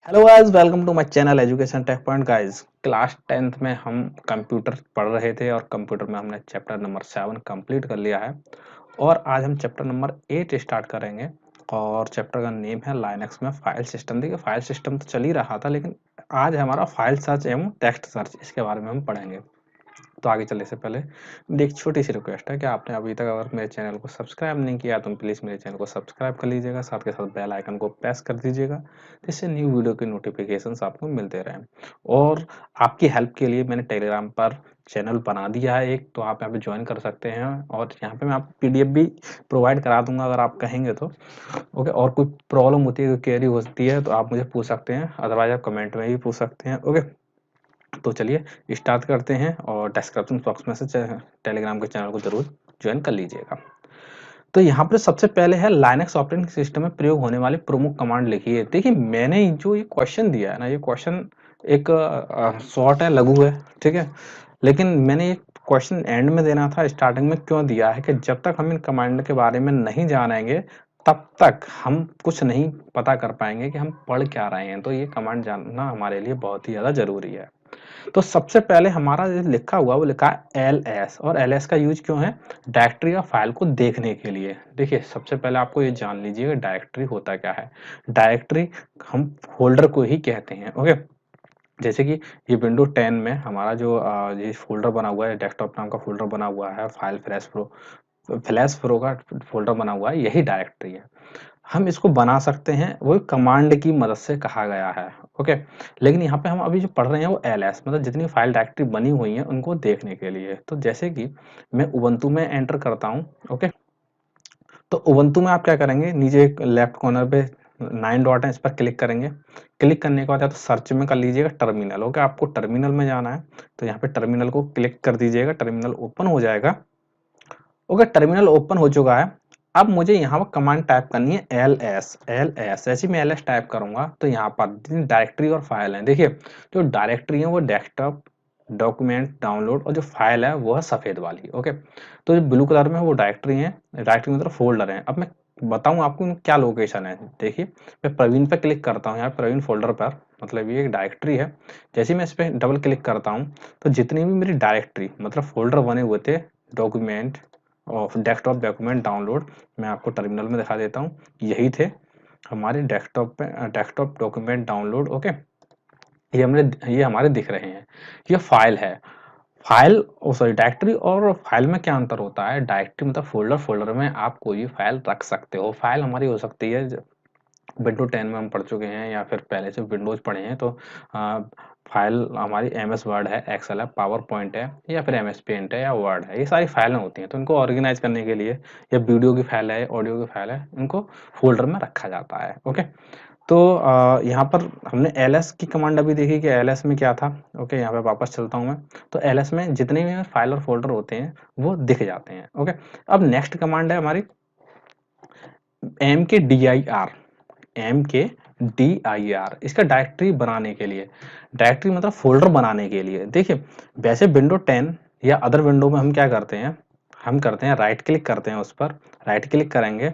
Hello guys, welcome to my channel Education take Point. Guys, class 10th में हम computer पढ़ रहे थे और कंप्यूटर में हमने चैप्टर नंबर 7 कंप्लीट कर लिया है। और आज हम चैप्टर नंबर 8 स्टार्ट करेंगे और चैप्टर का नेम है लाइनक्स में फाइल सिस्टम। देखिए, फाइल सिस्टम तो चल ही रहा था, लेकिन आज हमारा फाइल सर्च एवं टेक्स्ट सर्च, इसके बारे में हम पढ़ेंगे। तो आगे चलने से पहले मेरी एक छोटी सी रिक्वेस्ट है कि आपने अभी तक अगर मेरे चैनल को सब्सक्राइब नहीं किया तो प्लीज़ मेरे चैनल को सब्सक्राइब कर लीजिएगा, साथ के साथ बेल आइकन को प्रेस कर दीजिएगा जिससे न्यू वीडियो की नोटिफिकेशंस आपको मिलते रहें। और आपकी हेल्प के लिए मैंने टेलीग्राम पर चैनल बना दिया है एक, तो आप यहाँ पे ज्वाइन कर सकते हैं और यहाँ पे मैं आपको पीडीएफ भी प्रोवाइड करा दूंगा अगर आप कहेंगे तो। ओके, और कोई प्रॉब्लम होती है, कोई क्वेरी होती है तो आप मुझे पूछ सकते हैं, अदरवाइज आप कमेंट में भी पूछ सकते हैं। ओके, तो चलिए स्टार्ट करते हैं और डिस्क्रिप्शन बॉक्स में से टेलीग्राम के चैनल को जरूर ज्वाइन कर लीजिएगा। तो यहाँ पर सबसे पहले है लाइनक्स ऑपरेटिंग सिस्टम में प्रयोग होने वाली प्रमुख कमांड लिखिए। देखिए, मैंने जो ये क्वेश्चन दिया है ना, ये क्वेश्चन एक शॉर्ट है, लघु है, ठीक है। लेकिन मैंने ये क्वेश्चन एंड में देना था, स्टार्टिंग में क्यों दिया है कि जब तक हम इन कमांड के बारे में नहीं जानेंगे तब तक हम कुछ नहीं पता कर पाएंगे कि हम पढ़ क्या रहे हैं। तो ये कमांड जानना हमारे लिए बहुत ही ज्यादा जरूरी है। तो सबसे पहले हमारा जो लिखा हुआ वो लिखा है एलएस, और एलएस का यूज क्यों है? डायरेक्टरी या फाइल को देखने के लिए। देखिए, सबसे पहले आपको ये जान लीजिएगा डायरेक्टरी होता क्या है। डायरेक्टरी हम फोल्डर को ही कहते हैं। ओके, जैसे कि ये विंडो 10 में हमारा जो ये फोल्डर बना हुआ है, डेस्कटॉप नाम का फोल्डर बना हुआ है, फाइल फ्लैश प्रो का फोल्डर बना हुआ है, यही डायरेक्टरी है। हम इसको बना सकते हैं, वो कमांड की मदद से कहा गया है। ओके, लेकिन यहाँ पे हम अभी जो पढ़ रहे हैं वो एलएस, मतलब जितनी फाइल डायरेक्टरी बनी हुई है उनको देखने के लिए। तो जैसे कि मैं उबंटू में एंटर करता हूँ। ओके, तो उबंटू में आप क्या करेंगे, नीचे एक लेफ्ट कॉर्नर पे 9 डॉट है, इस पर क्लिक करेंगे। क्लिक करने के बाद या तो सर्च में कर लीजिएगा टर्मिनल। ओके, आपको टर्मिनल में जाना है तो यहाँ पे टर्मिनल को क्लिक कर दीजिएगा, टर्मिनल ओपन हो जाएगा। ओके, टर्मिनल ओपन हो चुका है। अब मुझे यहाँ पर कमांड टाइप करनी है एल एस। जैसे मैं एल एस टाइप करूंगा तो यहाँ पर डायरेक्टरी और फाइल है। देखिए, जो डायरेक्टरी है वो डेस्कटॉप, डॉक्यूमेंट, डाउनलोड, और जो फाइल है वो है सफेद वाली। ओके, तो जो ब्लू कलर में है वो डायरेक्टरी है, डायरेक्टरी मतलब फोल्डर है। अब मैं बताऊं आपको इनकी क्या लोकेशन है। देखिए, मैं प्रवीण पे क्लिक करता हूँ, यहाँ प्रवीण फोल्डर पर, मतलब ये एक डायरेक्टरी है। जैसे ही मैं इस पर डबल क्लिक करता हूँ तो जितनी भी मेरी डायरेक्टरी मतलब फोल्डर बने हुए थे, डॉक्यूमेंट और डेस्कटॉप, डॉक्यूमेंट, डाउनलोड, मैं आपको टर्मिनल में दिखा देता हूँ, यही थे हमारे डेस्कटॉप पे, डेस्कटॉप, डॉक्यूमेंट, डाउनलोड। ओके, ये हमारे दिख रहे हैं। ये फाइल है। फाइल सॉरी डायरेक्टरी और फाइल में क्या अंतर होता है? डायरेक्टरी मतलब फोल्डर, फोल्डर में आप कोई भी फाइल रख सकते हो। फाइल हमारी हो सकती है, विंडो 10 में हम पढ़ चुके हैं या फिर पहले से विंडोज पढ़े हैं तो फाइल हमारी एम एस वर्ड है, एक्सेल है, पावर पॉइंट है, या फिर एम एस पेंट है या वर्ड है। ये सारी फाइलें होती हैं, तो इनको ऑर्गेनाइज करने के लिए, या वीडियो की फाइल है, ऑडियो की फाइल है, इनको फोल्डर में रखा जाता है। ओके, तो यहाँ पर हमने एलएस की कमांड अभी देखी कि एलएस में क्या था। ओके, यहाँ पे वापस चलता हूँ मैं। तो एलएस में जितने भी फाइल और फोल्डर होते हैं वो दिख जाते हैं। ओके, अब नेक्स्ट कमांड है हमारी एम के डी आई आर। इसका डायरेक्टरी बनाने के लिए, डायरेक्टरी मतलब फोल्डर बनाने के लिए। देखिए, वैसे विंडो 10 या अदर विंडो में हम क्या करते हैं, हम करते हैं राइट क्लिक करते हैं, उस पर राइट क्लिक करेंगे,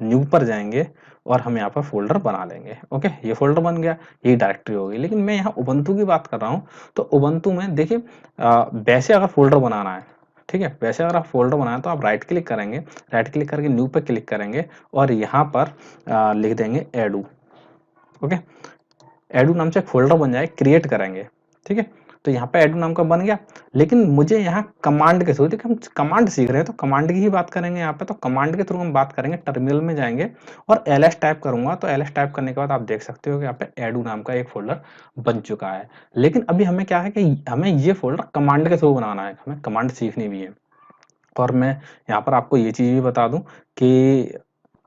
न्यू पर जाएंगे और हम यहाँ पर फोल्डर बना लेंगे। ओके, ये फोल्डर बन गया, ये डायरेक्टरी हो गई। लेकिन मैं यहाँ उबंटू की बात कर रहा हूँ, तो उबंटू में देखिए वैसे अगर फोल्डर बनाना है, ठीक है, वैसे अगर आप फोल्डर बनाए तो आप राइट क्लिक करेंगे, राइट क्लिक करके न्यू पे क्लिक करेंगे और यहाँ पर लिख देंगे एडू। ओके, एडू नाम से एक फोल्डर बन जाए, क्रिएट करेंगे, ठीक है। तो यहाँ पे एडू नाम का बन गया। लेकिन मुझे यहाँ कमांड के थ्रू, देखिए हम कमांड सीख रहे हैं तो कमांड की ही बात करेंगे यहाँ पे। तो कमांड के थ्रू हम बात करेंगे, टर्मिनल में जाएंगे और एलएस टाइप करूंगा। तो एलएस टाइप करने के बाद आप देख सकते हो कि यहाँ पे एडू नाम का एक फोल्डर बन चुका है। लेकिन अभी हमें क्या है कि हमें ये फोल्डर कमांड के थ्रू बनाना है, हमें कमांड सीखनी भी है। और मैं यहाँ पर आपको ये चीज भी बता दूं कि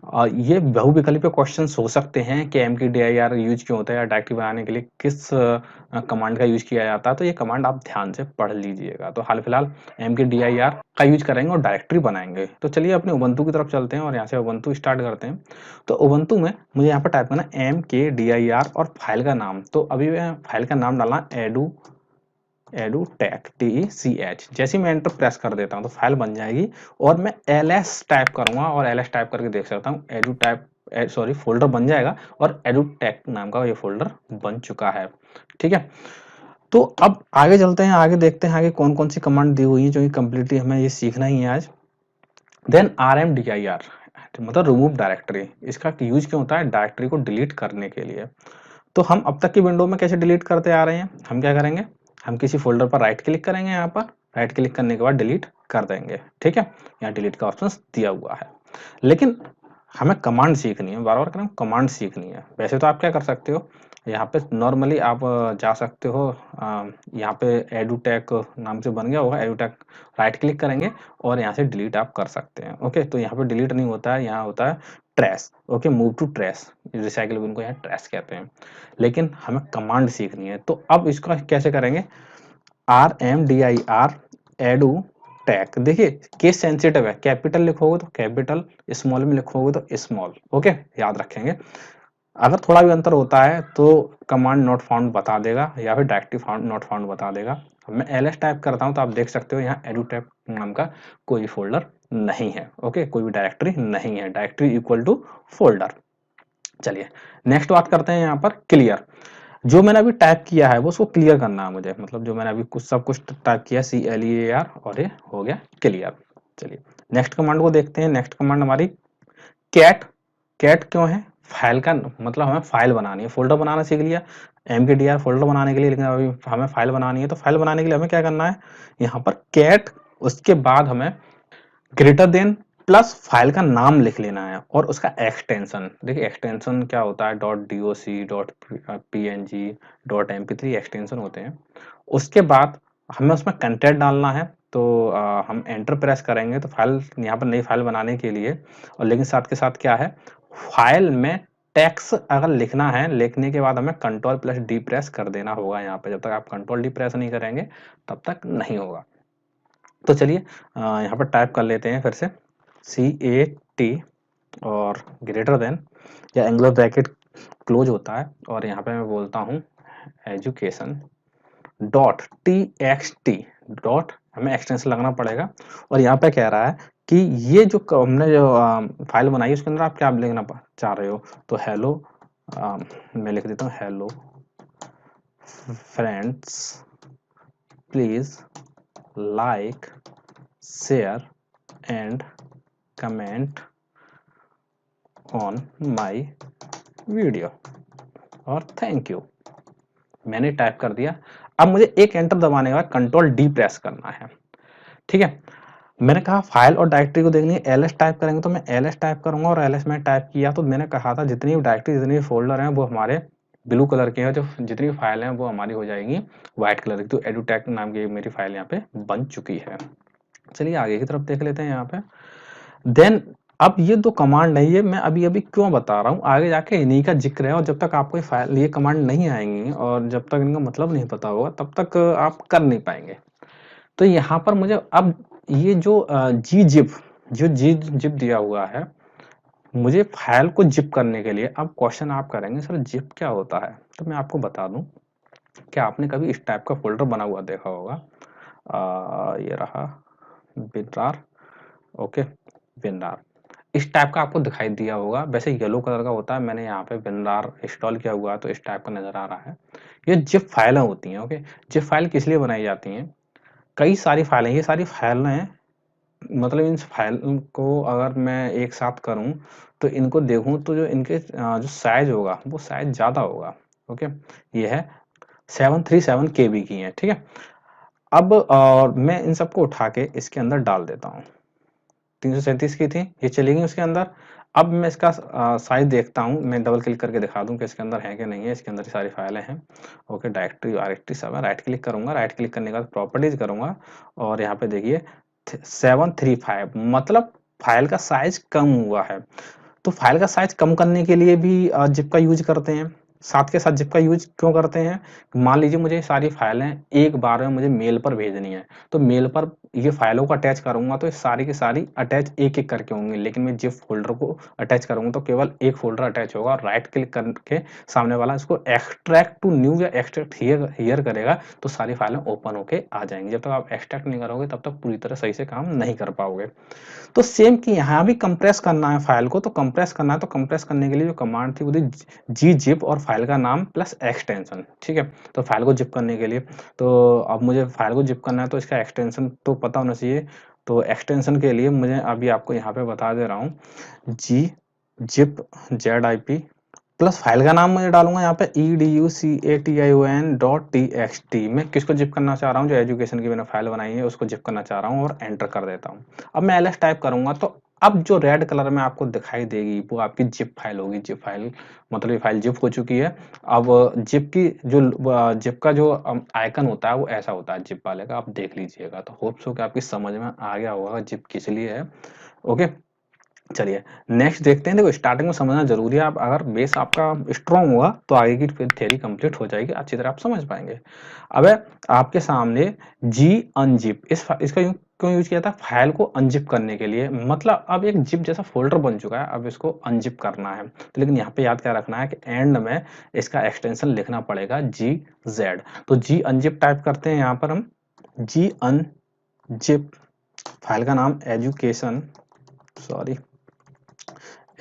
ये बहुविकल्पीय क्वेश्चंस हो सकते हैं कि एमकेडीआईआर यूज क्यों होता है, या डायरेक्टरी बनाने के लिए किस कमांड का यूज किया जाता है। तो ये कमांड आप ध्यान से पढ़ लीजिएगा। तो हाल फिलहाल एमकेडीआईआर का यूज करेंगे और डायरेक्टरी बनाएंगे। तो चलिए अपने उबंटू की तरफ चलते हैं और यहाँ से उबंटू स्टार्ट करते हैं। तो उबंटू में मुझे यहाँ पर टाइप करना एमकेडीआईआर और फाइल का नाम। तो अभी मैं फाइल का नाम डालना एडुटेक TECH। जैसे ही मैं एंटर प्रेस कर देता हूँ तो फाइल बन जाएगी। और मैं एलएस टाइप करूंगा और एलएस टाइप करके देख सकता हूँ, एडू टाइप सॉरी फोल्डर बन जाएगा और एडुटेक नाम का ये फोल्डर बन चुका है। ठीक है, तो अब आगे चलते हैं, आगे देखते हैं आगे कौन कौन सी कमांड दी हुई है जो कि कंप्लीटली हमें ये सीखना ही है आज। देन RMDIR मतलब रिमूव डायरेक्टरी, इसका यूज क्यों होता है? डायरेक्टरी को डिलीट करने के लिए। तो हम अब तक की विंडो में कैसे डिलीट करते आ रहे हैं, हम क्या करेंगे, हम किसी फोल्डर पर राइट क्लिक करेंगे, यहाँ पर राइट क्लिक करने के बाद डिलीट कर देंगे। ठीक है, यहाँ डिलीट का ऑप्शन दिया हुआ है, लेकिन हमें कमांड सीखनी है, बार बार करें कमांड सीखनी है। वैसे तो आप क्या कर सकते हो, यहाँ पे नॉर्मली आप जा सकते हो, यहाँ पे एडुटेक नाम से बन गया होगा, एडुटेक राइट क्लिक करेंगे और यहाँ से डिलीट आप कर सकते हैं। ओके, तो यहाँ पे डिलीट नहीं होता है, यहाँ होता है trash. Okay, move to trash, recycle bin को यहाँ ट्रैश कहते हैं, लेकिन हमें कमांड सीखनी है। तो अब इसका कैसे करेंगे, RMDIR एडू टैग। देखिए केस सेंसिटिव है, कैपिटल लिखोगे तो कैपिटल, स्मॉल में लिखोगे तो स्मॉल। ओके, याद रखेंगे, अगर थोड़ा भी अंतर होता है तो कमांड नॉट फाउंड बता देगा या फिर डायरेक्टरी फाउंड नॉट फाउंड बता देगा। मैं LS टाइप करता हूं तो आप देख सकते हो यहाँ एडुटैप नाम का कोई फोल्डर नहीं है। ओके, कोई भी डायरेक्टरी नहीं है, डायरेक्टरी इक्वल टू फोल्डर। चलिए नेक्स्ट बात करते हैं, यहाँ पर क्लियर। जो मैंने अभी टाइप किया है वो उसको क्लियर करना है मुझे, मतलब जो मैंने अभी कुछ सब कुछ टाइप किया CLEAR और ये हो गया क्लियर। चलिए नेक्स्ट कमांड को देखते हैं। नेक्स्ट कमांड हमारी कैट। कैट क्यों है, फाइल का मतलब हमें फाइल बनानी है, फोल्डर बनाना सीख लिया MKDR फोल्डर बनाने के लिए, लेकिन अभी हमें फाइल बनानी है। तो फाइल बनाने के लिए हमें क्या करना है, यहाँ पर कैट, उसके बाद हमें ग्रेटर देन प्लस फाइल का नाम लिख लेना है और उसका एक्सटेंशन। देखिए एक्सटेंशन क्या होता है, .doc, .png, .mp3 एक्सटेंशन होते हैं। उसके बाद हमें उसमें कंटेंट डालना है, तो हम एंटर प्रेस करेंगे तो फाइल, यहाँ पर नई फाइल बनाने के लिए, और लेकिन साथ के साथ क्या है, फाइल में टेक्स्ट अगर लिखना है, लिखने के बाद हमें Ctrl+D प्रेस कर देना होगा यहाँ पे। जब तक आप Ctrl+D प्रेस नहीं करेंगे तब तक नहीं होगा। तो चलिए यहाँ पर टाइप कर लेते हैं फिर से CAT और ग्रेटर देन, या एंगुलर ब्रैकेट क्लोज होता है, और यहाँ पे मैं बोलता हूँ एजुकेशन .txt डॉट, हमें एक्सटेंशन लगना पड़ेगा। और यहाँ पे कह रहा है कि ये जो हमने जो फाइल बनाई है उसके अंदर आप क्या लिखना चाह रहे हो, तो हेलो, मैं लिख देता हूँ hello friends please like share and comment on my video और थैंक यू। मैंने टाइप कर दिया। अब मुझे एक एंटर दबाने के बाद Ctrl+D प्रेस करना है। ठीक है, मैंने कहा फाइल और डायरेक्टरी को देखनी है, LS टाइप करेंगे तो मैं LS टाइप करूंगा, और LS में टाइप किया तो मैंने कहा था जितनी भी डायरेक्टरी, जितनी भी फोल्डर हैं वो हमारे ब्लू कलर के हैं, जो जितनी भी फाइल हैं वो हमारी हो जाएगी व्हाइट कलर की। तो एडुटेक नाम की मेरी फाइल यहाँ पे बन चुकी है। चलिए आगे की तरफ देख लेते हैं यहाँ पे। देन अब ये दो कमांड है, ये मैं अभी अभी क्यों बता रहा हूँ, आगे जाके इन्हीं का जिक्र है, और जब तक आपको फाइल ये कमांड नहीं आएंगी और जब तक इनका मतलब नहीं पता होगा तब तक आप कर नहीं पाएंगे। तो यहाँ पर मुझे अब ये जो जी जिप दिया हुआ है, मुझे फाइल को जिप करने के लिए, अब क्वेश्चन आप करेंगे सर जिप क्या होता है, तो मैं आपको बता दूं, क्या आपने कभी इस टाइप का फोल्डर बना हुआ देखा होगा, ये रहा विनरार। ओके, विनरार इस टाइप का आपको दिखाई दिया होगा, वैसे येलो कलर का होता है, मैंने यहाँ पे विनरार इंस्टॉल किया हुआ है तो इस टाइप का नजर आ रहा है। ये जिप फाइलें होती हैं। ओके, जिप फाइल किस लिए बनाई जाती हैं, कई सारी फाइलें, ये सारी फाइलें, मतलब इन फाइल को अगर मैं एक साथ करूं तो इनको देखूं तो जो इनके जो साइज होगा वो साइज ज़्यादा होगा। ओके, ये है 737 KB की है। ठीक है, अब और मैं इन सबको उठा के इसके अंदर डाल देता हूँ। 337 की थी, ये चलेगी उसके अंदर। अब मैं इसका साइज देखता हूँ, मैं डबल क्लिक करके दिखा दूं कि इसके अंदर है कि नहीं है। इसके अंदर सारी फाइलें हैं। ओके, डायरेक्टरी सब है, राइट क्लिक करूंगा, राइट क्लिक करने के बाद प्रॉपर्टीज करूंगा, और यहाँ पे देखिए 735, मतलब फाइल का साइज कम हुआ है। तो फाइल का साइज कम करने के लिए भी जिप का यूज करते हैं। साथ के साथ जिप का यूज क्यों करते हैं? मान लीजिए मुझे ये सारी फाइलें एक बार में मुझे मेल पर भेजनी है, तो मेल पर ये फाइलों को अटैच करूँगा तो ये सारी की सारी अटैच एक-एक करके होंगी, लेकिन मैं जिप फ़ोल्डर को अटैच करूँगा तो केवल एक फ़ोल्डर अटैच होगा और राइट क्लिक करके सामने वाला इसको एक्सट्रैक्ट टू न्यू या एक्सट्रैक्ट हियर हियर करेगा, तो सारी फाइलें ओपन होके आ जाएँगी। जब तक आप एक्सट्रैक्ट नहीं करोगे तब तक पूरी तरह सही से काम नहीं कर पाओगे। तो सेम कि यहाँ भी कंप्रेस करना है फाइल को, तो कंप्रेस करना है तो कंप्रेस करने के लिए जो कमांड थी वो थी gzip और फाइल का नाम प्लस एक्सटेंशन, ठीक है? तो फाइल को ज़िप करने के लिए, तो अब मुझे फाइल को ज़िप करना है तो इसका एक्सटेंशन तो पता होना चाहिए। तो एक्सटेंशन के लिए मुझे अभी आपको यहाँ पे बता दे रहा हूँ, gzip ज़िप प्लस फाइल का नाम मुझे डालूँगा यहाँ पे education.txt। मैं किसको ज़िप करना चाह रहा हूँ, जो एजुकेशन की मैंने फाइल बनाई है उसको ज़िप करना चाह रहा हूँ और एंटर कर देता हूँ। अब मैं ls टाइप करूँगा तो अब जो रेड कलर में आपको दिखाई देगी वो आपकी ज़िप फाइल होगी। ज़िप फाइल मतलब ये फाइल ज़िप हो चुकी है। अब ज़िप की जो ज़िप का जो आइकन होता है वो ऐसा होता है ज़िप वाले का, आप देख लीजिएगा। तो होप सो कि आपकी समझ में आ गया होगा ज़िप किस लिए है। ओके। चलिए नेक्स्ट देखते हैं। देखो स्टार्टिंग में समझना ज़रूरी है। आप अगर बेस आपका स्ट्रॉन्ग होगा तो आगे की फिर थ्योरी कंप्लीट हो जाएगी, अच्छी तरह आप समझ पाएँगे। अब है आपके सामने जी अनज़िप इसका क्यों यूज़ किया था? फाइल को अनज़िप करने के लिए। मतलब अब एक ज़िप जैसा फ़ोल्डर बन चुका है, अब इसको अनज़िप करना है। तो लेकिन यहाँ पे याद क्या रखना है कि एंड में इसका एक्सटेंशन लिखना पड़ेगा gz। तो जी अनज़िप टाइप करते हैं यहाँ पर हम, जी अनज़िप, फाइल का नाम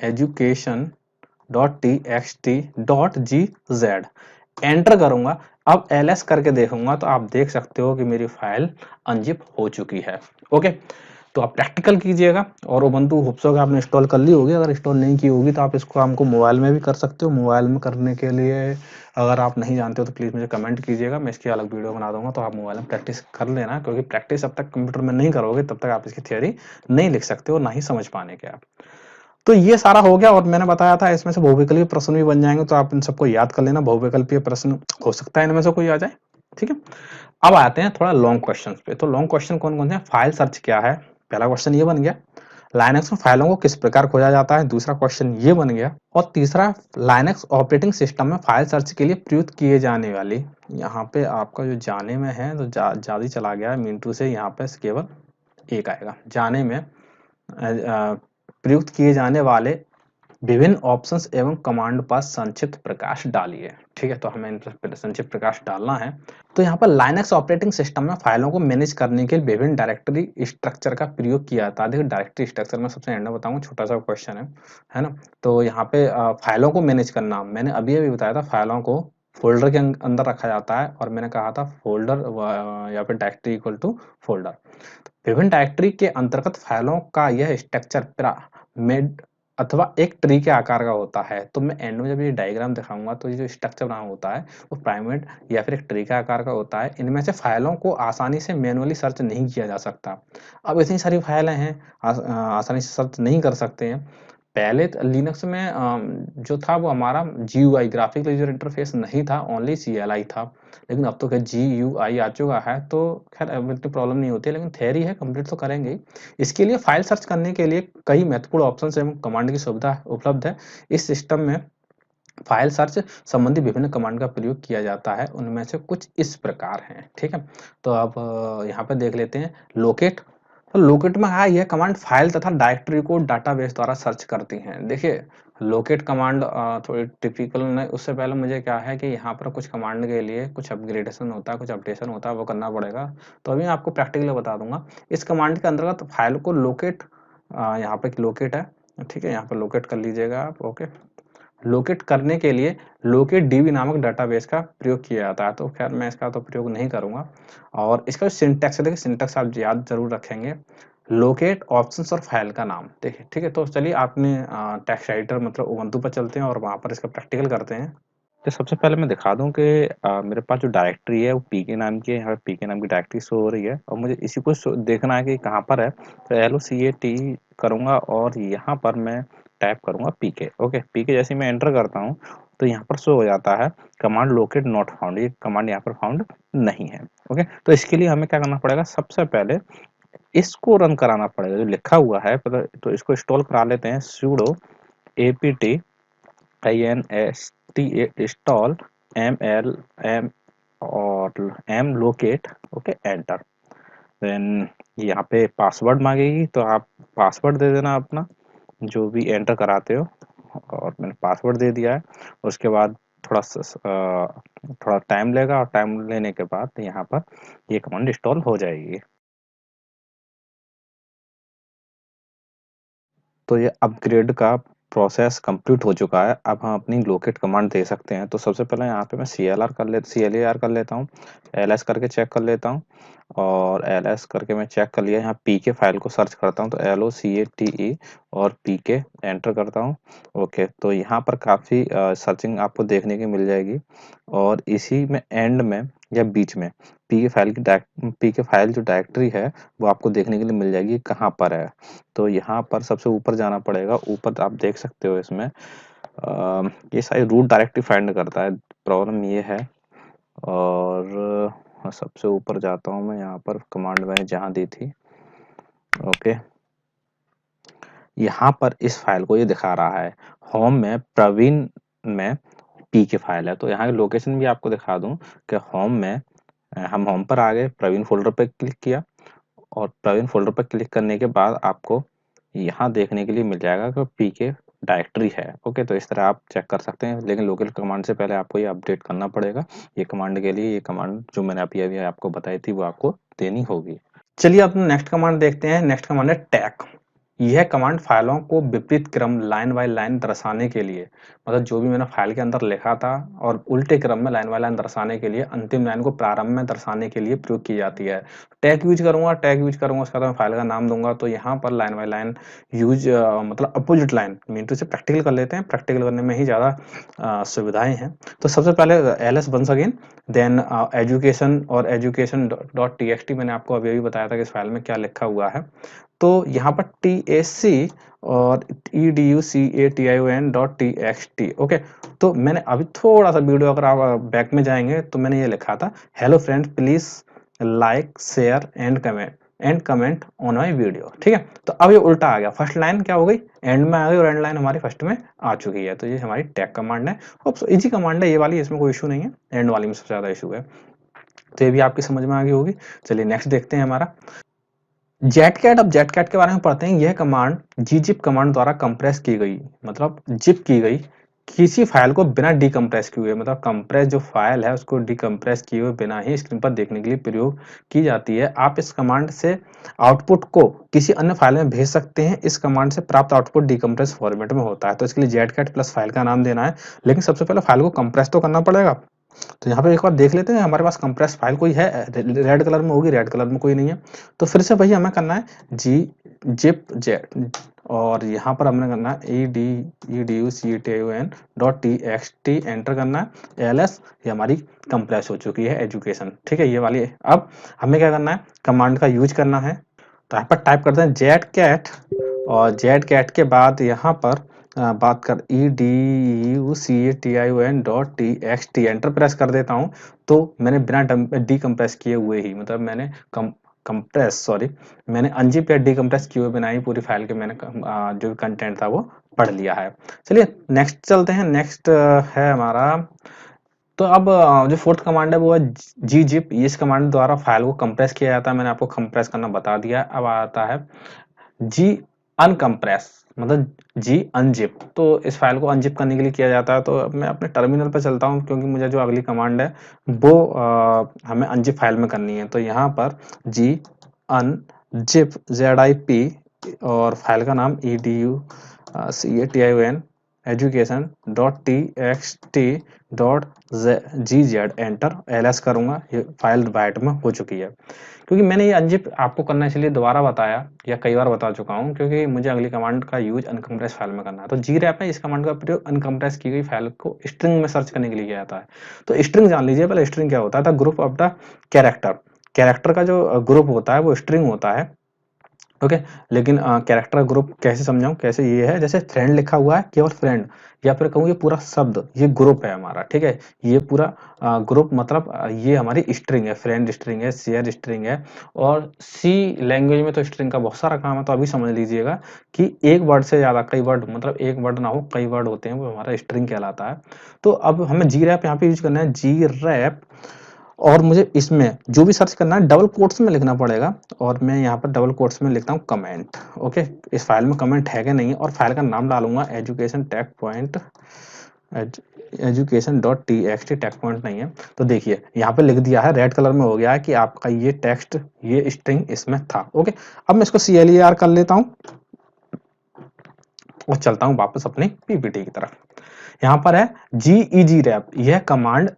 education.txt.gz, एंटर करूंगा। अब ls करके देखूंगा तो आप देख सकते हो कि मेरी फाइल अनजिप हो चुकी है। ओके, तो आप प्रैक्टिकल कीजिएगा और उबंटू होप्सो का आपने इंस्टॉल कर ली होगी। अगर इंस्टॉल नहीं की होगी तो आप इसको हमको मोबाइल में भी कर सकते हो। मोबाइल में करने के लिए अगर आप नहीं जानते हो तो प्लीज़ मुझे कमेंट कीजिएगा, मैं इसकी अलग वीडियो बना दूंगा, तो आप मोबाइल में प्रैक्टिस कर लेना, क्योंकि प्रैक्टिस अब तक कंप्यूटर में नहीं करोगे तब तक आप इसकी थ्योरी नहीं लिख सकते हो, ना ही समझ पाने के आप। तो ये सारा हो गया और मैंने बताया था इसमें से बहुविकल्पीय प्रश्न भी बन जाएंगे, तो आप इन सबको याद कर लेना। बहुविकल्पीय प्रश्न हो सकता है इनमें से कोई आ जाए, ठीक है। अब आते हैं थोड़ा लॉन्ग क्वेश्चन पे। तो लॉन्ग क्वेश्चन कौन कौन से हैं? फाइल सर्च क्या है, पहला क्वेश्चन ये बन गया। लाइनक्स में फाइलों को किस प्रकार खोजा जाता है, दूसरा क्वेश्चन ये बन गया। और तीसरा, लाइनक्स ऑपरेटिंग सिस्टम में फाइल सर्च के लिए प्रयुक्त किए जाने वाली, यहाँ पे आपका जो जाने में है तो ज्यादा ही चला गया है मिंटू से, यहाँ पे केवल एक आएगा। जाने में प्रयुक्त किए जाने वाले विभिन्न ऑप्शंस एवं कमांड पर संक्षिप्त प्रकाश डालिए, ठीक है। तो हमें इन पर संक्षिप्त प्रकाश डालना है। तो यहाँ पर लाइनक्स ऑपरेटिंग सिस्टम में फाइलों को मैनेज करने के लिए विभिन्न डायरेक्टरी स्ट्रक्चर का प्रयोग किया जाता है। देखिए डायरेक्टरी स्ट्रक्चर में सबसे एंड में बताऊंगा, छोटा सा क्वेश्चन है ना। तो यहाँ पे फाइलों को मैनेज करना, मैंने अभी अभी बताया था फाइलों को फोल्डर के अंदर रखा जाता है, और मैंने कहा था फोल्डर या फिर डायरेक्टरी इक्वल टू फोल्डर। विभिन्न डायरेक्टरी के अंतर्गत फाइलों का यह स्ट्रक्चर पिरामिड अथवा एक ट्री के आकार का होता है। तो मैं एंड में जब ये डायग्राम दिखाऊंगा तो ये जो स्ट्रक्चर बना होता है वो पिरामिड या फिर एक ट्री के आकार का होता है। इनमें से फाइलों को आसानी से मैनुअली सर्च नहीं किया जा सकता। अब इतनी सारी फाइलें हैं, आसानी से सर्च नहीं कर सकते हैं। पहले लिनक्स में जो था वो हमारा GUI ग्राफिकल यूजर इंटरफेस नहीं था, ओनली CLI था। लेकिन अब तो खैर GUI आ चुका है, तो खैर अब इतनी प्रॉब्लम नहीं होती है, लेकिन थ्योरी है कंप्लीट तो करेंगे ही। इसके लिए फाइल सर्च करने के लिए कई महत्वपूर्ण ऑप्शंस एवं कमांड की सुविधा उपलब्ध है। इस सिस्टम में फाइल सर्च संबंधी विभिन्न कमांड का प्रयोग किया जाता है, उनमें से कुछ इस प्रकार हैं, ठीक है। तो अब यहाँ पे देख लेते हैं लोकेट। तो लोकेट में यह कमांड फाइल तथा डायरेक्टरी को डाटाबेस द्वारा सर्च करती हैं। देखिए लोकेट कमांड थोड़ी टिपिकल नहीं, उससे पहले मुझे क्या है कि यहाँ पर कुछ कमांड के लिए कुछ अपग्रेडेशन होता है, कुछ अपडेशन होता है, वो करना पड़ेगा। तो अभी मैं आपको प्रैक्टिकली बता दूंगा। इस कमांड के अंतर्गत फाइल को लोकेट, यहाँ पे लोकेट है, ठीक है, यहाँ पर लोकेट कर लीजिएगा आप। ओके, लोकेट करने के लिए लोकेट डीबी नामक डाटाबेस का प्रयोग किया जाता है। तो खैर मैं इसका तो प्रयोग नहीं करूंगा। और इसका सिंटैक्स है, देखिए सिंटैक्स आप याद जरूर रखेंगे। लोकेट ऑप्शंस और फाइल का नाम, देखिए ठीक है। तो चलिए आपने टेक्स्ट एडिटर मतलब उबंटू पर चलते हैं और वहां पर इसका प्रैक्टिकल करते हैं। तो सबसे पहले मैं दिखा दूं कि मेरे पास जो डायरेक्टरी है वो पीके नाम की है। यहाँ पे पीके नाम की डायरेक्टरी शो हो रही है और मुझे इसी को देखना है कि कहाँ पर है। तो LOCAT करूंगा और यहाँ पर मैं टाइप करूंगा पीके। ओके, पीके जैसे मैं एंटर करता हूँ तो यहाँ पर शो हो जाता है कमांड लोकेट नॉट फाउंड, ये कमांड यहाँ पर फाउंड नहीं है। ओके, तो इसके लिए हमें क्या करना पड़ेगा, सबसे पहले इसको रन कराना पड़ेगा जो लिखा हुआ है। तो इसको इंस्टॉल करा लेते हैं, sudo apt install m और m locate, okay enter. Then यहाँ पे पासवर्ड मांगेगी, तो आप पासवर्ड दे देना अपना जो भी एंटर कराते हो, और मैंने पासवर्ड दे दिया है। उसके बाद थोड़ा टाइम लेगा, और टाइम लेने के बाद यहाँ पर ये कमांड इंस्टॉल हो जाएगी। तो ये अपग्रेड का प्रोसेस कंप्लीट हो चुका है। अब हम अपनी लोकेट कमांड दे सकते हैं। तो सबसे पहले यहाँ पे मैं CLAR कर लेता हूँ, LS करके चेक कर लेता हूँ, और LS करके मैं चेक कर लिया। यहाँ PK फाइल को सर्च करता हूँ, तो LOCATE और PK एंटर करता हूँ। ओके, तो यहाँ पर काफ़ी सर्चिंग आपको देखने की मिल जाएगी, और इसी में एंड में या बीच में PK फाइल जो डायरेक्टरी है वो आपको देखने के लिए मिल जाएगी कहाँ पर है। तो यहाँ पर सबसे ऊपर जाना पड़ेगा। ऊपर आप देख सकते हो इसमें ये सारी रूट डायरेक्टरी फाइंड करता है, प्रॉब्लम ये है। और सबसे ऊपर जाता हूँ मैं, यहाँ पर कमांड मैंने जहाँ दी थी। ओके, यहाँ पर इस फाइल को ये दिखा रहा है होम में प्रवीण में PK फाइल है। तो यहाँ की लोकेशन भी आपको दिखा दूँ कि होम में हम होम पर आ गए, प्रवीण फोल्डर पर क्लिक किया, और प्रवीण फोल्डर पर क्लिक करने के बाद आपको यहाँ देखने के लिए मिल जाएगा कि PK डायरेक्टरी है। ओके, तो इस तरह आप चेक कर सकते हैं, लेकिन लोकल कमांड से पहले आपको ये अपडेट करना पड़ेगा। ये कमांड के लिए ये कमांड जो मैंने अभी आपको बताई थी वो आपको देनी होगी। चलिए अब नेक्स्ट कमांड देखते हैं। नेक्स्ट कमांड है टैग। यह कमांड फाइलों को विपरीत क्रम लाइन बाय लाइन दर्शाने के लिए, मतलब जो भी मैंने फाइल के अंदर लिखा था और उल्टे क्रम में लाइन बाय लाइन दर्शाने के लिए, अंतिम लाइन को प्रारंभ में दर्शाने के लिए प्रयोग की जाती है। टैग यूज करूंगा उसका, तो मैं फाइल का नाम दूंगा। तो यहाँ पर लाइन बाय लाइन यूज मतलब अपोजिट लाइन मीन टू से प्रैक्टिकल कर लेते हैं। प्रैक्टिकल करने में ही ज़्यादा सुविधाएं हैं। तो सबसे पहले LS once again, then education और education.txt मैंने आपको अभी बताया था कि इस फाइल में क्या लिखा हुआ है। तो यहाँ पर TAC और education.txt। ओके, तो मैंने अभी थोड़ा सा वीडियो, अगर आप बैक में जाएंगे तो मैंने ये लिखा था, hello friends please like share and comment on my video. ठीक है, तो अब ये उल्टा आ गया, फर्स्ट लाइन क्या हो गई, एंड में आ गई, और एंड लाइन हमारी फर्स्ट में आ चुकी है। तो ये हमारी टैग कमांड है, और इजी कमांड है ये वाली, इसमें कोई इशू नहीं है। एंड वाली में सबसे ज्यादा इशू है, तो ये भी आपकी समझ में आ गई होगी। चलिए नेक्स्ट देखते हैं हमारा जेटकैट। अब जेटकैट के बारे में पढ़ते हैं। यह कमांड gzip कमांड द्वारा कंप्रेस की गई, मतलब जिप की गई किसी फाइल को बिना डीकम्प्रेस किए हुए, मतलब कंप्रेस जो फाइल है उसको डीकम्प्रेस किए हुए बिना ही स्क्रीन पर देखने के लिए प्रयोग की जाती है। आप इस कमांड से आउटपुट को किसी अन्य फाइल में भेज सकते हैं। इस कमांड से प्राप्त आउटपुट डीकम्प्रेस फॉर्मेट में होता है। तो इसके लिए जेटकैट प्लस फाइल का नाम देना है, लेकिन सबसे पहले फाइल को कंप्रेस तो करना पड़ेगा। तो यहाँ पे एक बार देख लेते हैं, हमारे पास कंप्रेस फाइल कोई है, रेड कलर में होगी, रेड कलर में कोई नहीं है। तो फिर से वही हमें करना है gzip जेट, और यहाँ पर हमने करना है education.txt एंटर करना है। LS ये हमारी कंप्रेस हो चुकी है एजुकेशन। ठीक है, ये वाली है। अब हमें क्या करना है, कमांड का यूज करना है। तो यहाँ पर टाइप करते हैं जेटकैट, और जेटकैट के बाद यहाँ पर बात कर education.txt एंटर प्रेस कर देता हूँ। तो मैंने बिना डीकम्प्रेस किए हुए ही, मतलब मैंने मैंने अनजिप या डीकम्प्रेस किए हुए बिना ही पूरी फाइल के मैंने जो कंटेंट था वो पढ़ लिया है। चलिए नेक्स्ट चलते हैं। नेक्स्ट है हमारा, तो अब जो फोर्थ कमांड है वो है gzip। इस कमांड द्वारा फाइल को कंप्रेस किया जाता है, मैंने आपको कंप्रेस करना बता दिया। अब आता है जी अनकम्प्रेस, मतलब जी अनजिप। तो इस फाइल को अनजिप करने के लिए किया जाता है। तो अब मैं अपने टर्मिनल पर चलता हूँ, क्योंकि मुझे जो अगली कमांड है वो हमें अनजिप फाइल में करनी है। तो यहाँ पर जी अनजिप ZIP, और फाइल का नाम education education.txt.gz एंटर LS करूंगा। ये फाइल राइट में हो चुकी है। क्योंकि मैंने ये अनजिप आपको करना इसलिए दोबारा बताया, या कई बार बता चुका हूँ, क्योंकि मुझे अगली कमांड का यूज अनकम्प्रेस फाइल में करना है। तो grep में इस कमांड का प्रयोग अनकम्प्रेस की गई फाइल को स्ट्रिंग में सर्च करने के लिए किया जाता है। तो स्ट्रिंग जान लीजिए पहले, स्ट्रिंग क्या होता है, group of the character. Character का जो ग्रुप होता है वो स्ट्रिंग होता है। ओके। लेकिन कैरेक्टर ग्रुप कैसे समझाऊँ? कैसे ये है जैसे फ्रेंड लिखा हुआ है, केवल फ्रेंड, या फिर कहूँ ये पूरा शब्द ये ग्रुप है हमारा, ठीक है? ये पूरा ग्रुप मतलब ये हमारी स्ट्रिंग है, फ्रेंड स्ट्रिंग है, शेयर स्ट्रिंग है, और सी लैंग्वेज में तो स्ट्रिंग का बहुत सारा काम है, तो अभी समझ लीजिएगा कि एक वर्ड से ज़्यादा कई वर्ड, मतलब एक वर्ड ना हो, कई वर्ड होते हैं, वो हमारा स्ट्रिंग कहलाता है। तो अब हमें ग्रैप यहाँ पे यूज़ करना है, ग्रैप, और मुझे इसमें जो भी सर्च करना है डबल कोट्स में लिखना पड़ेगा, और मैं यहाँ पर डबल कोट्स में लिखता हूँ कमेंट। ओके, इस फाइल में कमेंट है कि नहीं है, और फाइल का नाम डालूंगा education take point, education dot T X T, tech point नहीं है। तो देखिए यहाँ पे लिख दिया है, रेड कलर में हो गया है कि आपका ये टेक्स्ट, ये स्ट्रिंग इसमें था। ओके, अब मैं इसको CLER कर लेता हूँ और चलता हूँ वापस अपनी पीपीटी की तरफ। यहाँ पर है GEGRAP, यह कमांड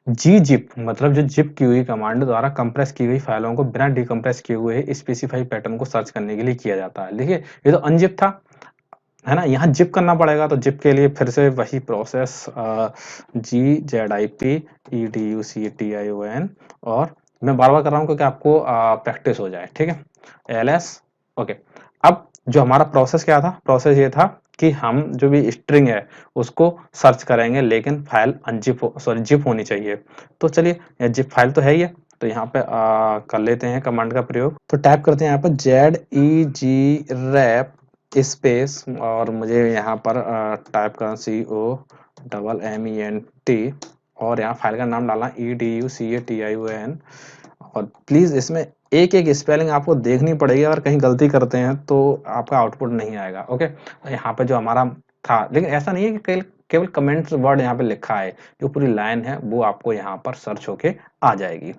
gzip मतलब जो जिप की हुई कमांड द्वारा कंप्रेस की गई फाइलों को बिना डिकम्प्रेस किए हुए स्पेसिफाई पैटर्न को सर्च करने के लिए किया जाता है। देखिए ये तो अनजिप था, है ना? यहाँ जिप करना पड़ेगा, तो जिप के लिए फिर से वही प्रोसेस, GZIP EDUCTION, और मैं बार बार कर रहा हूँ क्योंकि आपको प्रैक्टिस हो जाए, ठीक है? LS। ओके, अब जो हमारा प्रोसेस क्या था? प्रोसेस ये था कि हम जो भी स्ट्रिंग है उसको सर्च करेंगे, लेकिन फाइल अनजिप सॉरी जिप होनी चाहिए। तो चलिए जिप फाइल तो है ही है, तो यहाँ पे कर लेते हैं कमांड का प्रयोग। तो टाइप करते हैं यहाँ पर ZEGRAP स्पेस, और मुझे यहाँ पर टाइप करना COMMENT, और यहाँ फाइल का नाम डालना EDUCATION। और प्लीज इसमें एक एक स्पेलिंग आपको देखनी पड़ेगी, अगर कहीं गलती करते हैं तो आपका आउटपुट नहीं आएगा। ओके, यहाँ पे जो हमारा था, लेकिन ऐसा नहीं है कि केवल कमेंट्स वर्ड यहाँ पे लिखा है, जो पूरी लाइन है वो आपको यहाँ पर सर्च होके आ जाएगी।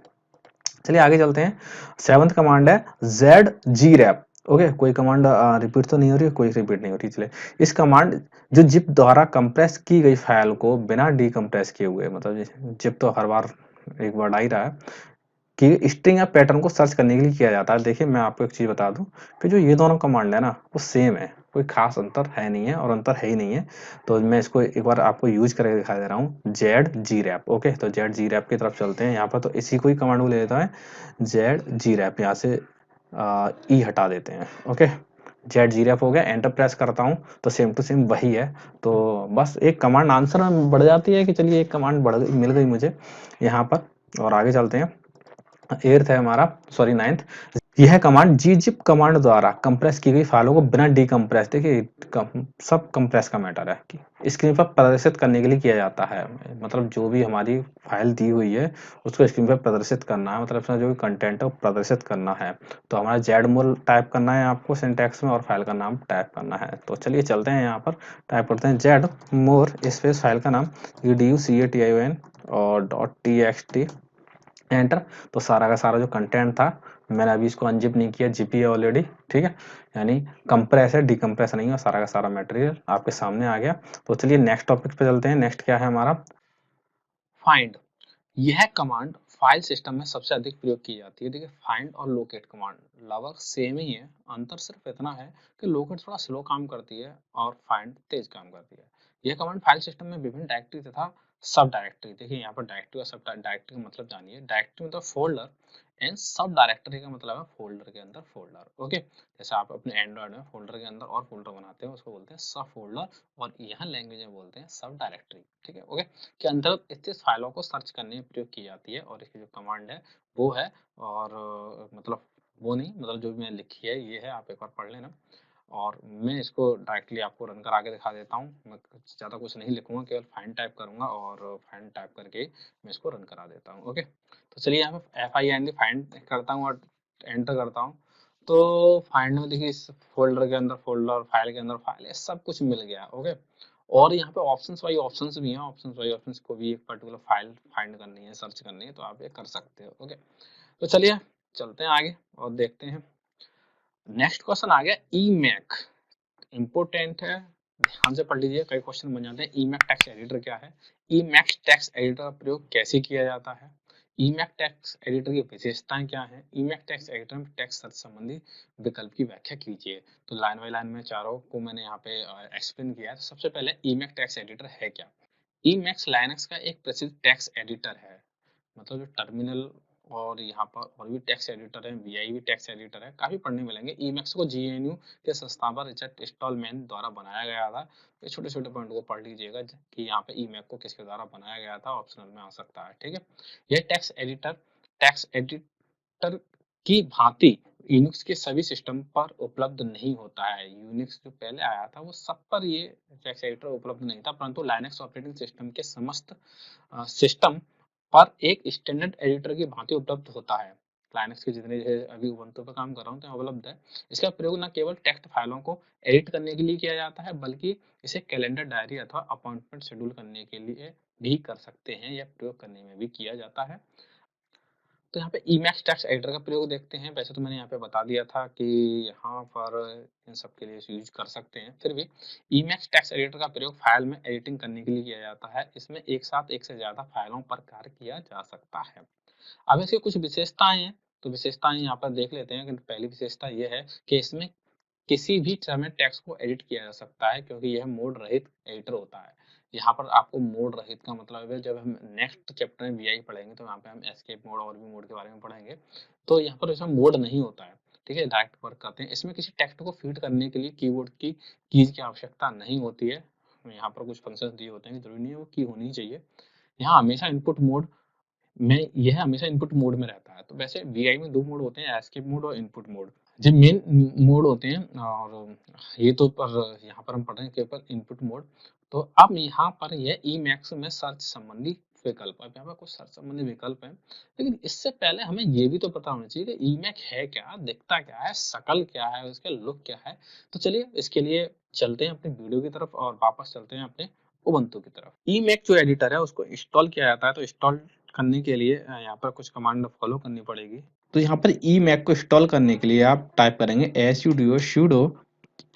चलिए आगे चलते हैं। सेवंथ कमांड है ZGRAP। ओके, कोई कमांड रिपीट तो नहीं हो रही है? कोई रिपीट नहीं हो रही। चलिए, इस कमांड जो जिप द्वारा कंप्रेस की गई फाइल को बिना डिकम्प्रेस किए हुए, मतलब जिप तो हर बार एक वर्ड आ ही रहा है, कि स्ट्रिंग या पैटर्न को सर्च करने के लिए किया जाता है। देखिए मैं आपको एक चीज बता दूं कि जो ये दोनों कमांड है ना, वो सेम है, कोई खास अंतर है नहीं है, और अंतर है ही नहीं है। तो मैं इसको एक बार आपको यूज करके दिखा दे रहा हूँ, ZGRAP। ओके, तो ZGRAP की तरफ चलते हैं। यहाँ पर तो इसी को ही कमांड को ले लेता है, ZGRAP, यहाँ से ई हटा देते हैं। ओके, ZGRAP हो गया, एंटर प्रेस करता हूँ तो सेम टू सेम वही है। तो बस एक कमांड आंसर में बढ़ जाती है कि चलिए एक कमांड बढ़ गई, मिल गई मुझे यहाँ पर। और आगे चलते हैं। एर्थ है हमारा, सॉरी नाइन्थ। यह कमांड gzip कमांड द्वारा कंप्रेस की गई फाइलों को बिना डिकम्प्रेस, देखिए सब कंप्रेस का मैटर है कि स्क्रीन पर प्रदर्शित करने के लिए किया जाता है। मतलब जो भी हमारी फाइल दी हुई है उसको स्क्रीन पर प्रदर्शित करना है, मतलब इसमें जो भी कंटेंट है वो प्रदर्शित करना है। तो हमारा जेडमोल टाइप करना है आपको सिंटैक्स में, और फाइल का नाम टाइप करना है। तो चलिए चलते हैं, यहाँ पर टाइप करते हैं जेडमोर स्पेस फाइल का नाम EDUCATION और .txt, एंटर। तो सारा का सारा जो कंटेंट था, मैंने अभी इसको अनजिप नहीं किया, जिप ही है ऑलरेडी, ठीक है? यानी कंप्रेस है, डिकम्प्रेस नहीं है, सारा का सारा मटेरियल आपके सामने आ गया। तो चलिए नेक्स्ट टॉपिक पे चलते हैं। नेक्स्ट क्या है हमारा? फाइंड। यह कमांड फाइल सिस्टम में सबसे अधिक प्रयोग की जाती है। देखिए फाइंड और लोकेट कमांड लगभग सेम ही है, अंतर सिर्फ इतना है कि लोकेट थोड़ा स्लो काम करती है और फाइंड तेज काम करती है। यह कमांड फाइल सिस्टम में विभिन्न डायरेक्टरी तथा सब डायरेक्टरी, देखिए यहाँ पर डायरेक्टरी और सब डायरेक्टरी का मतलब जानिए। डायरेक्टरी मतलब फोल्डर, एंड सब डायरेक्टरी का मतलब है फोल्डर के अंदर फोल्डर। ओके, जैसे आप अपने एंड्रॉइड में फोल्डर के अंदर और फोल्डर बनाते हैं, उसको बोलते हैं सब फोल्डर, और यहाँ लैंग्वेज में बोलते हैं सब डायरेक्टरी, ठीक है? ओके, के अंतर्गत स्थित फाइलों को सर्च करने में प्रयोग की जाती है, और इसकी जो कमांड है वो है, और मतलब वो नहीं, मतलब जो भी मैंने लिखी है ये है, आप एक बार पढ़ लेना। और मैं इसको डायरेक्टली आपको रन करा के दिखा देता हूँ। मैं ज़्यादा कुछ नहीं लिखूंगा, केवल फाइंड टाइप करूंगा और फाइंड टाइप करके मैं इसको रन करा देता हूँ। ओके, तो चलिए यहाँ पे FIND फाइंड करता हूँ और एंटर करता हूँ। तो फाइंड में देखिए इस फोल्डर के अंदर फोल्डर, फाइल के अंदर फाइल, ये सब कुछ मिल गया। ओके, और यहाँ पे ऑप्शंस वाई ऑप्शंस भी हैं, ऑप्शंस वाई ऑप्शंस को भी एक पर्टिकुलर फाइल फाइंड करनी है, सर्च करनी है, तो आप ये कर सकते हो। ओके, तो चलिए चलते हैं आगे और देखते हैं। नेक्स्ट क्वेश्चन आ गया ईमैक, इम्पोर्टेंट है, ध्यान से पढ़ लीजिए, कई क्वेश्चन बन जाते हैं। ईमैक टेक्स्ट एडिटर क्या है? ईमैक टेक्स्ट एडिटर का प्रयोग कैसे किया जाता है? ईमैक टेक्स्ट एडिटर की विशेषताएं क्या है? ईमैक टेक्स्ट एडिटर में टेक्स्ट सर्च संबंधी विकल्प की व्याख्या कीजिए। तो लाइन बाय लाइन में चारों को मैंने यहाँ पे एक्सप्लेन किया है। तो सबसे पहले ईमैक टेक्स्ट एडिटर है क्या? ईमैक्स लाइनक्स का एक प्रसिद्ध टेक्स्ट एडिटर है, मतलब जो टर्मिनल और यहाँ पर और भी टेक्स्ट एडिटर है, वीआई भी टेक्स्ट एडिटर है, काफी पढ़ने मिलेंगे। ईमैक्स को जीएनयू के संस्थापक रिचर्ड स्टॉलमैन द्वारा बनाया गया था। तो छोटे छोटे पॉइंट को पढ़ लीजिएगा कि यहाँ पे ईमैक को किसके द्वारा बनाया गया था, ऑप्शनल में आ सकता है। ठीक है, यह टेक्स्ट एडिटर की भांति यूनिक्स के सभी सिस्टम पर उपलब्ध नहीं होता है। यूनिक्स जो पहले आया था वो सब पर ये टेक्स्ट एडिटर उपलब्ध नहीं था, परंतु लाइनक्स ऑपरेटिंग सिस्टम के समस्त सिस्टम पर एक स्टैंडर्ड एडिटर की भांति उपलब्ध होता है। लाइनक्स के जितने अभी उबंटू पर काम कर रहा हूँ तो उपलब्ध है। इसका प्रयोग न केवल टेक्स्ट फाइलों को एडिट करने के लिए किया जाता है, बल्कि इसे कैलेंडर, डायरी अथवा अपॉइंटमेंट शेड्यूल करने के लिए भी कर सकते हैं, या प्रयोग करने में भी किया जाता है। तो यहाँ पे Emacs टेक्स्ट एडिटर का प्रयोग देखते हैं। वैसे तो मैंने यहाँ पे बता दिया था कि यहाँ पर इन सब के लिए यूज कर सकते हैं, फिर भी Emacs टेक्स्ट एडिटर का प्रयोग फाइल में एडिटिंग करने के लिए किया जाता है। इसमें एक साथ एक से ज्यादा फाइलों पर कार्य किया जा सकता है। अब इसकी कुछ विशेषताएं हैं, तो विशेषताएं यहाँ पर देख लेते हैं। पहली विशेषता ये है कि इसमें किसी भी समय टेक्स्ट को एडिट किया जा सकता है, क्योंकि यह मोड रहित एडिटर होता है। यहाँ पर आपको मोड रहित का मतलब है, जब हम नेक्स्ट चैप्टर में वीआई पढ़ेंगे तो यहाँ पे हम एस्केप मोड और भी मोड के बारे में पढ़ेंगे। तो यहाँ पर इसमें मोड नहीं होता है, ठीक है, डायरेक्ट वर्क करते हैं। इसमें किसी टेक्स्ट को फीड करने के लिए कीबोर्ड की कीज की आवश्यकता नहीं होती है। यहाँ पर कुछ फंक्शन दिए होते हैं, जरूरी नहीं है वो की होनी चाहिए। यहाँ हमेशा इनपुट मोड में यह हमेशा इनपुट मोड में रहता है। तो वैसे वीआई में दो मोड होते हैं, एस्केप मोड और इनपुट मोड, जो मेन मोड होते हैं। और ये तो पर यहाँ पर हम पढ़ रहे हैं केवल इनपुट मोड। तो अब यहाँ पर यह Emacs में सर्च संबंधी विकल्प, अब यहाँ पर कुछ सर्च संबंधी विकल्प है, लेकिन इससे पहले हमें ये भी तो पता होना चाहिए कि Emacs है क्या, दिखता क्या है, शकल क्या है, उसका लुक क्या है। तो चलिए इसके लिए चलते हैं अपने वीडियो की तरफ और वापस चलते हैं अपने उबंटू की तरफ। Emacs जो एडिटर है उसको इंस्टॉल किया जाता है। तो इंस्टॉल करने के लिए यहाँ पर कुछ कमांड फॉलो करनी पड़ेगी। तो यहाँ पर Emacs को इंस्टॉल करने के लिए आप टाइप करेंगे sudo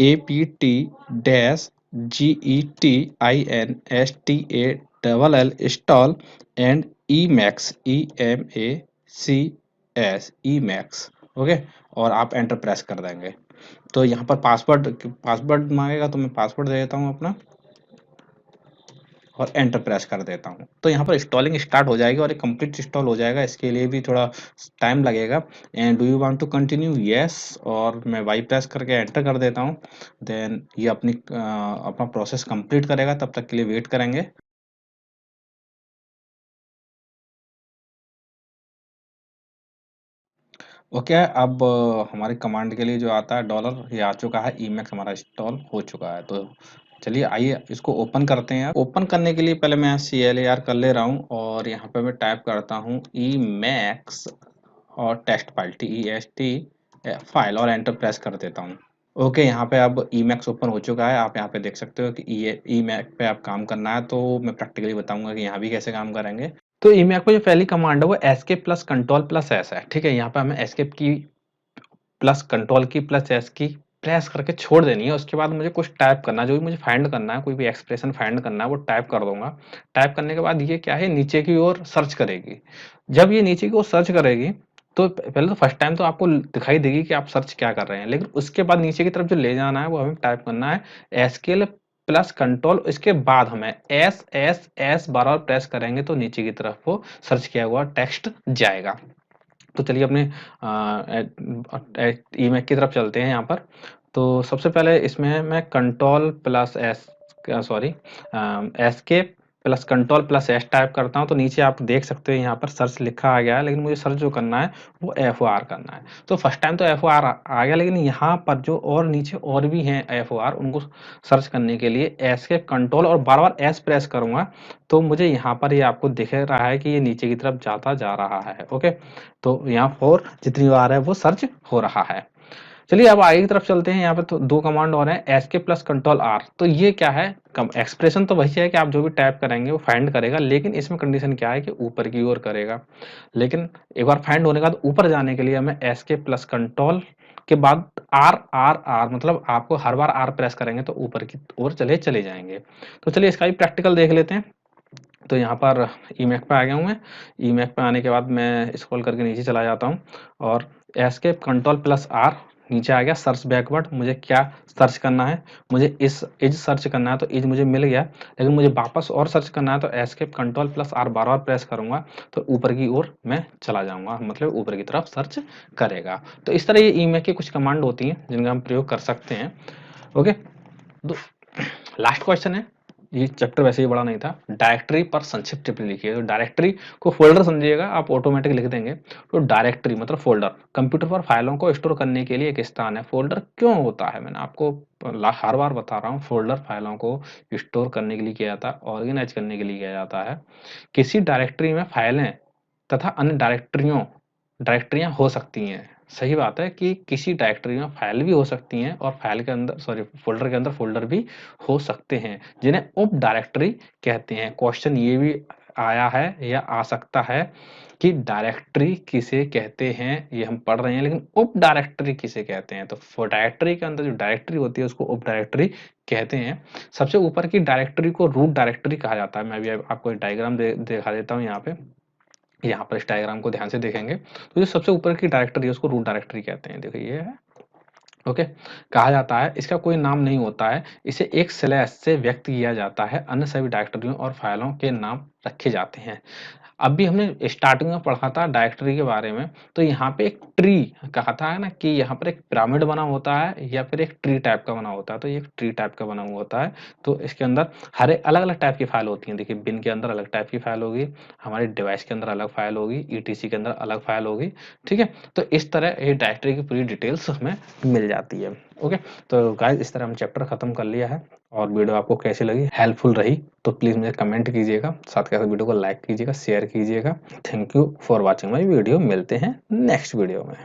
apt-getinstall install and Emacs Emacs okay, और आप एंटर प्रेस कर देंगे। तो यहाँ पर पासवर्ड मांगेगा, तो मैं पासवर्ड दे देता हूँ अपना और एंटर प्रेस कर देता हूँ। तो यहाँ पर इंस्टॉलिंग स्टार्ट हो जाएगी और एक कंप्लीट इंस्टॉल हो जाएगा। इसके लिए भी थोड़ा टाइम लगेगा। And do you want to continue, yes, और मैं वाई प्रेस करके एंटर कर देता हूँ। देन ये अपना प्रोसेस कंप्लीट करेगा, तब तक के लिए वेट करेंगे। ओके, अब हमारे कमांड के लिए जो आता है डॉलर, ये आ चुका है। Emacs हमारा इंस्टॉल हो चुका है। तो चलिए आइए इसको ओपन करते हैं। ओपन करने के लिए पहले मैं CLAR कर ले रहा हूँ और यहाँ पे मैं टाइप करता हूँ Emacs और टेस्ट फाइल TEST फाइल और एंटर प्रेस कर देता हूँ। ओके, यहाँ पे अब Emacs ओपन हो चुका है। आप यहाँ पे देख सकते हो कि Emacs पे आप काम करना है। तो मैं प्रैक्टिकली बताऊंगा कि यहाँ भी कैसे काम करेंगे। तो Emacs पे जो पहली कमांड है वो escape plus control plus S है। ठीक है, यहाँ पे हमें एस्केप की प्लस कंट्रोल की प्लस एस की प्रेस करके छोड़ देनी है। उसके बाद मुझे कुछ टाइप करना है, जो भी मुझे फाइंड करना है, कोई भी एक्सप्रेशन फाइंड करना है वो टाइप कर दूंगा। टाइप करने के बाद ये क्या है, नीचे की ओर सर्च करेगी। जब ये नीचे की ओर सर्च करेगी तो पहले तो फर्स्ट टाइम तो आपको दिखाई देगी कि आप सर्च क्या कर रहे हैं, लेकिन उसके बाद नीचे की तरफ जो ले जाना है वो हमें टाइप करना है एसकेल प्लस कंट्रोल। इसके बाद हमें एस एस एस बार बार प्रेस करेंगे तो नीचे की तरफ वो सर्च किया हुआ टेक्स्ट जाएगा। तो चलिए अपने ईमेक की तरफ चलते हैं यहाँ पर। तो सबसे पहले इसमें मैं control plus S sorry escape plus control plus S type करता हूँ। तो नीचे आप देख सकते हो यहाँ पर सर्च लिखा आ गया है, लेकिन मुझे सर्च जो करना है वो FOR करना है। तो फर्स्ट टाइम तो FOR आ गया, लेकिन यहाँ पर जो और नीचे और भी हैं FOR, उनको सर्च करने के लिए एस्केप कंट्रोल और बार बार एस प्रेस करूंगा। तो मुझे यहाँ पर ये आपको दिख रहा है कि ये नीचे की तरफ जाता जा रहा है। ओके, तो यहाँ 4 जितनी बार है वो सर्च हो रहा है। चलिए अब आगे की तरफ चलते हैं। यहाँ पे तो दो कमांड और हैं, एसके प्लस कंट्रोल आर। तो ये क्या है, एक्सप्रेशन तो वही है कि आप जो भी टाइप करेंगे वो फाइंड करेगा, लेकिन इसमें कंडीशन क्या है कि ऊपर की ओर करेगा। लेकिन एक बार फाइंड होने के बाद ऊपर जाने के लिए हमें एसके प्लस कंट्रोल के बाद आर आर आर, मतलब आपको हर बार आर प्रेस करेंगे तो ऊपर की ओर चले जाएंगे। तो चलिए इसका भी प्रैक्टिकल देख लेते हैं। तो यहाँ पर Emacs पे आ गया हूँ मैं। Emacs पे आने के बाद मैं स्क्रॉल करके नीचे चला जाता हूँ और एस्केप कंट्रोल प्लस आर नीचे आ गया सर्च बैकवर्ड, मुझे क्या सर्च करना है, मुझे इस इज सर्च करना है तो इज मुझे मिल गया, लेकिन मुझे वापस और सर्च करना है तो एस्केप कंट्रोल प्लस आर बार बार प्रेस करूंगा तो ऊपर की ओर मैं चला जाऊंगा, मतलब ऊपर की तरफ सर्च करेगा। तो इस तरह ये ईमेल की कुछ कमांड होती हैं जिनका हम प्रयोग कर सकते हैं। ओके, तो लास्ट क्वेश्चन है, ये चैप्टर वैसे ही बड़ा नहीं था। डायरेक्टरी पर संक्षिप्त टिप्पणी लिखिए। तो डायरेक्टरी को फोल्डर समझिएगा, आप ऑटोमेटिक लिख देंगे। तो डायरेक्टरी मतलब फोल्डर, कंप्यूटर पर फाइलों को स्टोर करने के लिए एक स्थान है। फोल्डर क्यों होता है, मैंने आपको हर बार बता रहा हूँ, फोल्डर फाइलों को स्टोर करने के लिए किया जाता है, ऑर्गेनाइज करने के लिए किया जाता है। किसी डायरेक्टरी में फाइलें तथा अन्य डायरेक्टरियां हो सकती हैं। सही बात है कि किसी डायरेक्टरी में फाइल भी हो सकती हैं और फाइल के अंदर फोल्डर के अंदर फोल्डर भी हो सकते हैं, जिन्हें उप डायरेक्टरी कहते हैं। क्वेश्चन ये भी आया है या आ सकता है कि डायरेक्टरी किसे कहते हैं, ये हम पढ़ रहे हैं, लेकिन उप डायरेक्टरी किसे कहते हैं। तो डायरेक्टरी के अंदर जो डायरेक्टरी होती है उसको उप डायरेक्टरी कहते हैं। सबसे ऊपर की डायरेक्टरी को रूट डायरेक्टरी कहा जाता है। मैं भी आपको एक डायग्राम दिखा देता हूँ यहाँ पे। यहाँ पर इस डायग्राम को ध्यान से देखेंगे तो जो सबसे ऊपर की डायरेक्टरी है उसको रूट डायरेक्टरी कहते हैं। देखो ये है, ओके। कहा जाता है इसका कोई नाम नहीं होता है, इसे एक स्लैश से व्यक्त किया जाता है, अन्य सभी डायरेक्टरियों और फाइलों के नाम रखे जाते हैं। अभी हमने स्टार्टिंग में पढ़ा था डायरेक्टरी के बारे में, तो यहाँ पे एक ट्री कहा था है ना, कि यहाँ पर एक पिरामिड बना होता है या फिर एक ट्री टाइप का बना होता है। तो ये एक ट्री टाइप का बना हुआ होता है, तो इसके अंदर हर एक अलग अलग टाइप की फाइल होती है। देखिए बिन के अंदर अलग टाइप की फाइल होगी, हमारे डिवाइस के अंदर अलग फाइल होगी, ईटीसी के अंदर अलग फाइल होगी, ठीक है। तो इस तरह ये डायरेक्टरी की पूरी डिटेल्स हमें मिल जाती है। ओके, तो गाइस इस तरह हम चैप्टर खत्म कर लिया है। और वीडियो आपको कैसी लगी, हेल्पफुल रही तो प्लीज मुझे कमेंट कीजिएगा, साथ के साथ वीडियो को लाइक कीजिएगा, शेयर कीजिएगा। Thank you for watching my video, मिलते हैं नेक्स्ट वीडियो में।